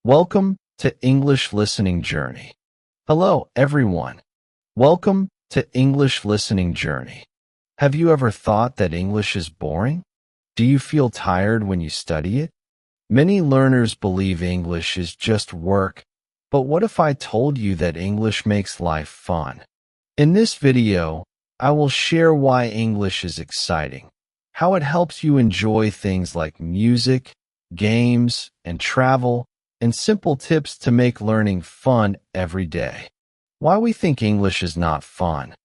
Welcome to English Listening Journey. Hello, everyone. Welcome to English Listening Journey. Have you ever thought that English is boring? Do you feel tired when you study it? Many learners believe English is just work, but what if I told you that English makes life fun? In this video, I will share why English is exciting, how it helps you enjoy things like music, games, and travel, and simple tips to make learning fun every day. Why we think English is not fun.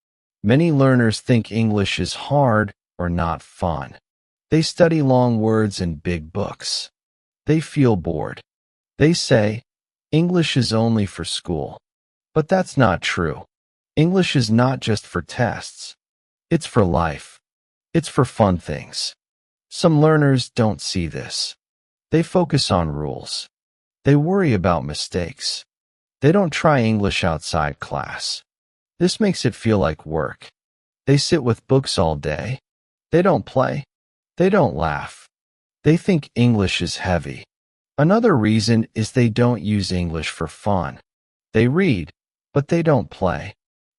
Many learners think English is hard or not fun. They study long words and big books. They feel bored. They say, English is only for school. But that's not true. English is not just for tests. It's for life. It's for fun things. Some learners don't see this. They focus on rules. They worry about mistakes. They don't try English outside class. This makes it feel like work. They sit with books all day. They don't play. They don't laugh. They think English is heavy. Another reason is they don't use English for fun. They read, but they don't play.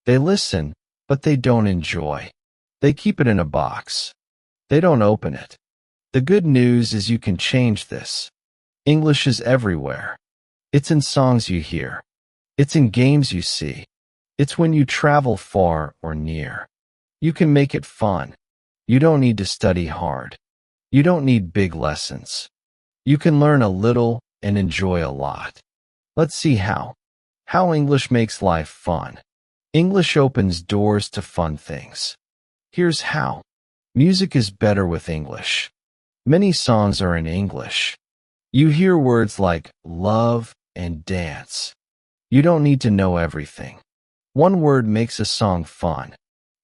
They listen, but they don't enjoy. They keep it in a box. They don't open it. The good news is you can change this. English is everywhere. It's in songs you hear. It's in games you see. It's when you travel far or near. You can make it fun. You don't need to study hard. You don't need big lessons. You can learn a little and enjoy a lot. Let's see how. How English makes life fun. English opens doors to fun things. Here's how. Music is better with English. Many songs are in English. You hear words like love and dance. You don't need to know everything. One word makes a song fun.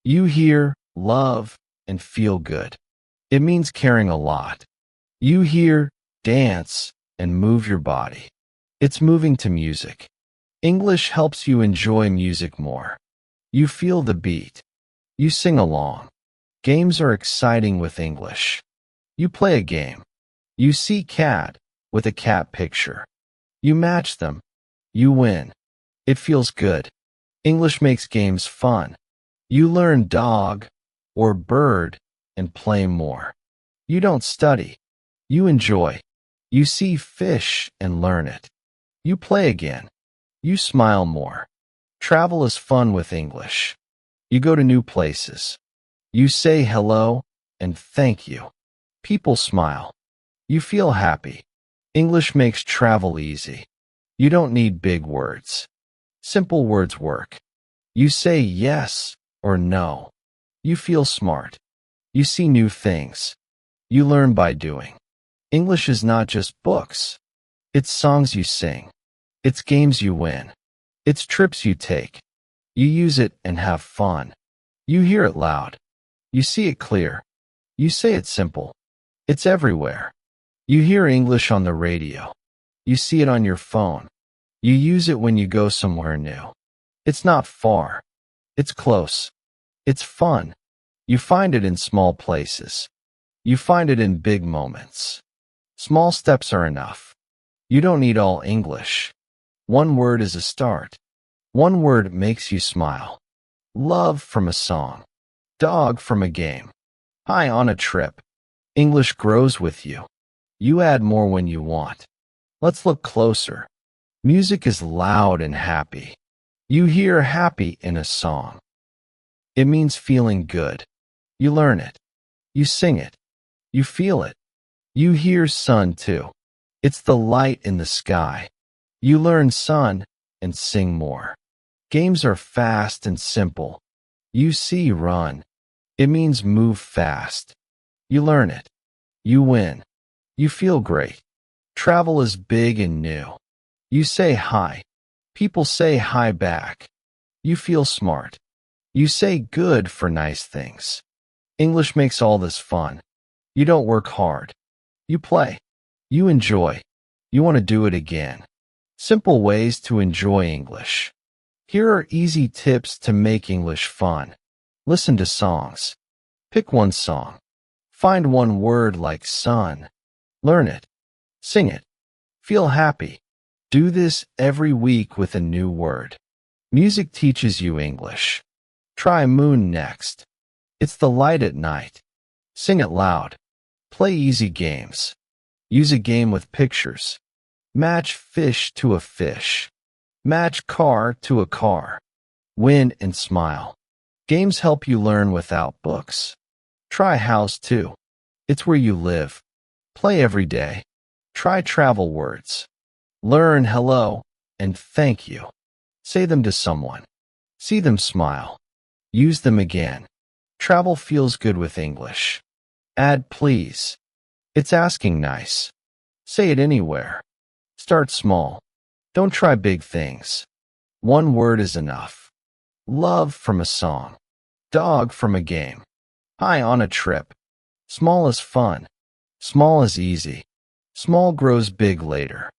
You hear love and feel good. It means caring a lot. You hear dance and move your body. It's moving to music. English helps you enjoy music more. You feel the beat. You sing along. Games are exciting with English. You play a game. You see cat with a cat picture. You match them. You win. It feels good. English makes games fun. You learn dog or bird and play more. You don't study. You enjoy. You see fish and learn it. You play again. You smile more. Travel is fun with English. You go to new places. You say hello and thank you. People smile. You feel happy. English makes travel easy. You don't need big words. Simple words work. You say yes or no. You feel smart. You see new things. You learn by doing. English is not just books. It's songs you sing. It's games you win. It's trips you take. You use it and have fun. You hear it loud. You see it clear. You say it simple. It's everywhere. You hear English on the radio. You see it on your phone. You use it when you go somewhere new. It's not far. It's close. It's fun. You find it in small places. You find it in big moments. Small steps are enough. You don't need all English. One word is a start. One word makes you smile. Love from a song. Dog from a game. Hi on a trip. English grows with you. You add more when you want. Let's look closer. Music is loud and happy. You hear happy in a song. It means feeling good. You learn it. You sing it. You feel it. You hear sun too. It's the light in the sky. You learn sun and sing more. Games are fast and simple. You see run. It means move fast. You learn it. You win. You feel great. Travel is big and new. You say hi. People say hi back. You feel smart. You say good for nice things. English makes all this fun. You don't work hard. You play. You enjoy. You want to do it again. Simple ways to enjoy English. Here are easy tips to make English fun. Listen to songs. Pick one song. Find one word like sun. Learn it. Sing it. Feel happy. Do this every week with a new word. Music teaches you English. Try moon next. It's the light at night. Sing it loud. Play easy games. Use a game with pictures. Match fish to a fish. Match car to a car. Win and smile. Games help you learn without books. Try house too. It's where you live. Play every day. Try travel words. Learn hello and thank you. Say them to someone. See them smile. Use them again. Travel feels good with English. Add please. It's asking nice. Say it anywhere. Start small. Don't try big things. One word is enough. Love from a song. Dog from a game. Hi on a trip. Small is fun. Small is easy. Small grows big later.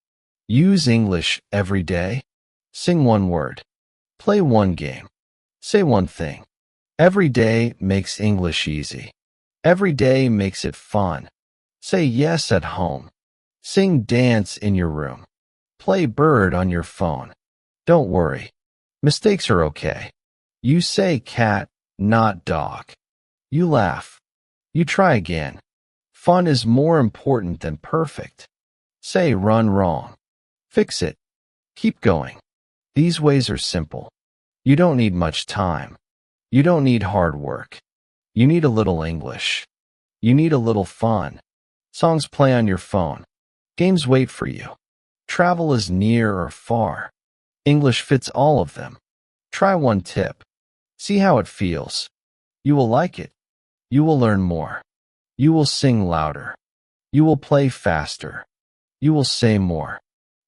Use English every day. Sing one word. Play one game. Say one thing. Every day makes English easy. Every day makes it fun. Say yes at home. Sing dance in your room. Play bird on your phone. Don't worry. Mistakes are okay. You say cat, not dog. You laugh. You try again. Fun is more important than perfect. Say run wrong. Fix it. Keep going. These ways are simple. You don't need much time. You don't need hard work. You need a little English. You need a little fun. Songs play on your phone. Games wait for you. Travel is near or far. English fits all of them. Try one tip. See how it feels. You will like it. You will learn more. You will sing louder. You will play faster. You will say more.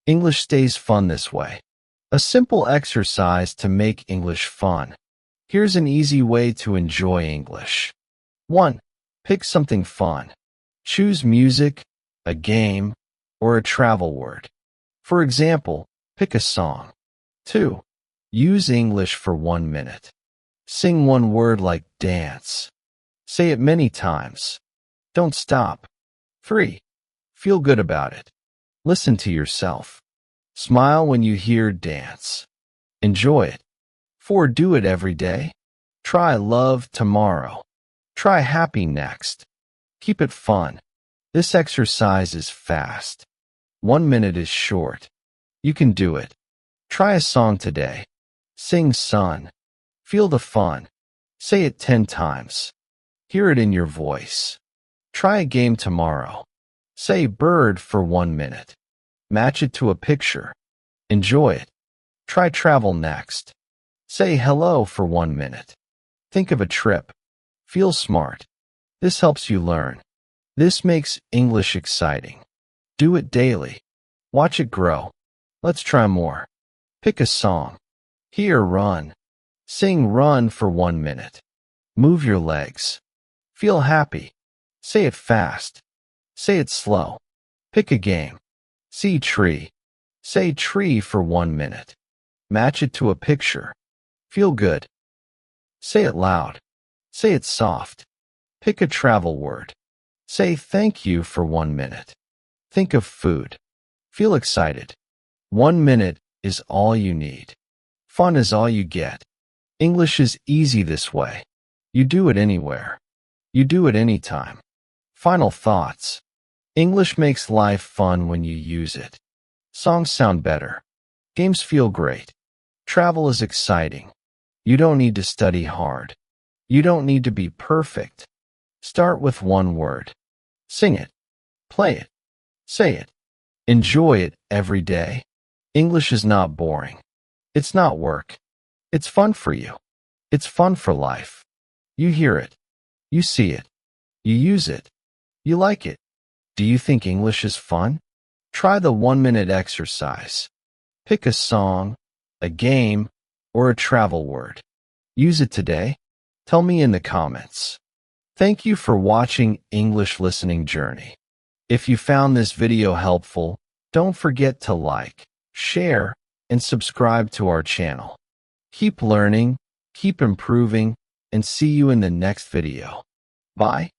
English stays fun this way. A simple exercise to make English fun. Here's an easy way to enjoy English. 1. Pick something fun. Choose music, a game, or a travel word. For example, pick a song. 2. Use English for 1 minute. Sing one word like dance. Say it many times. Don't stop. 3. Feel good about it. Listen to yourself. Smile when you hear dance. Enjoy it. 4. Do it every day. Try love tomorrow. Try happy next. Keep it fun. This exercise is fast. 1 minute is short. You can do it. Try a song today. Sing sun. Feel the fun. Say it 10 times. Hear it in your voice. Try a game tomorrow. Say bird for 1 minute. Match it to a picture. Enjoy it. Try travel next. Say hello for 1 minute. Think of a trip. Feel smart. This helps you learn. This makes English exciting. Do it daily. Watch it grow. Let's try more. Pick a song. Hear run. Sing run for 1 minute. Move your legs. Feel happy. Say it fast. Say it slow. Pick a game. See tree. Say tree for 1 minute. Match it to a picture. Feel good. Say it loud. Say it soft. Pick a travel word. Say thank you for 1 minute. Think of food. Feel excited. 1 minute is all you need. Fun is all you get. English is easy this way. You do it anywhere. You do it anytime. Final thoughts. English makes life fun when you use it. Songs sound better. Games feel great. Travel is exciting. You don't need to study hard. You don't need to be perfect. Start with one word. Sing it. Play it. Say it. Enjoy it every day. English is not boring. It's not work. It's fun for you. It's fun for life. You hear it. You see it. You use it. You like it. Do you think English is fun? Try the 1 minute exercise. Pick a song, a game, or a travel word. Use it today. Tell me in the comments. Thank you for watching English Listening Journey. If you found this video helpful, don't forget to like, share, and subscribe to our channel. Keep learning, keep improving, and see you in the next video. Bye.